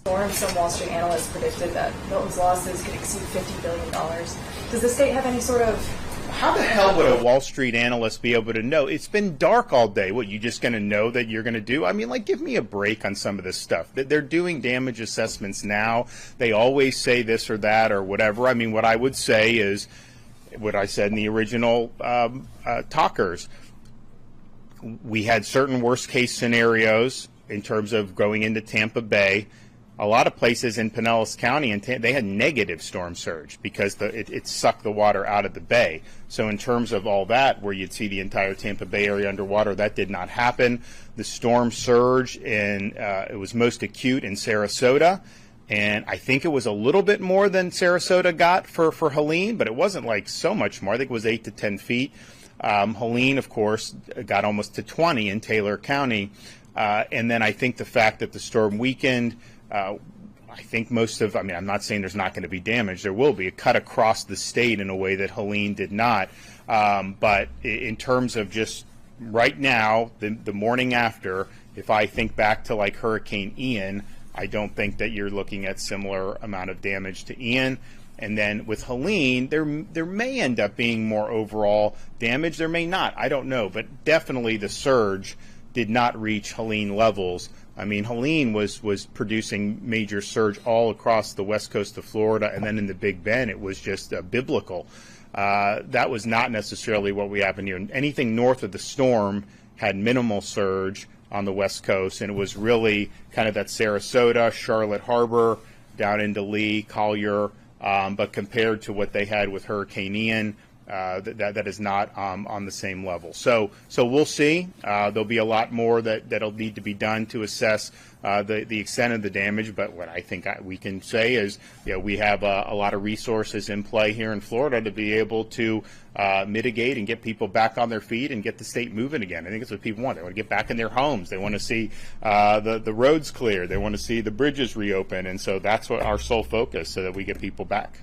storm, some Wall Street analysts predicted that Milton's losses could exceed $50 billion. Does the state have any sort of... How the hell would a Wall Street analyst be able to know? It's been dark all day. What, you just going to know that you're going to do? I mean, like, give me a break on some of this stuff. They're doing damage assessments now. They always say this or that or whatever. I mean, what I would say is what I said in the original talkers. We had certain worst case scenarios in terms of going into Tampa Bay. A lot of places in Pinellas County, they had negative storm surge because it sucked the water out of the bay. So in terms of all that, where you'd see the entire Tampa Bay area underwater, that did not happen. The storm surge, it was most acute in Sarasota. And I think it was a little bit more than Sarasota got for Helene, but it wasn't like so much more. I think it was 8 to 10 feet. Helene, of course, got almost to 20 in Taylor County. And then I think the fact that the storm weakened, I think I'm not saying there's not going to be damage. There will be a cut across the state in a way that Helene did not. But in terms of just right now, the morning after, if I think back to like Hurricane Ian, I don't think that you're looking at similar amount of damage to Ian. And then with Helene, there may end up being more overall damage. There may not. I don't know. But definitely the surge did not reach Helene levels. I mean, Helene was producing major surge all across the west coast of Florida, and then in the Big Bend, it was just biblical. That was not necessarily what we happened here. Anything north of the storm had minimal surge on the west coast, and it was really kind of that Sarasota, Charlotte Harbor, down into Lee, Collier, but compared to what they had with Hurricane Ian, that is not on the same level. So we'll see. There'll be a lot more that'll need to be done to assess the extent of the damage. But what I think we can say is, we have a lot of resources in play here in Florida to be able to mitigate and get people back on their feet and get the state moving again. I think that's what people want. They want to get back in their homes. They want to see the roads clear. They want to see the bridges reopen. And so that's what our sole focus, so that we get people back.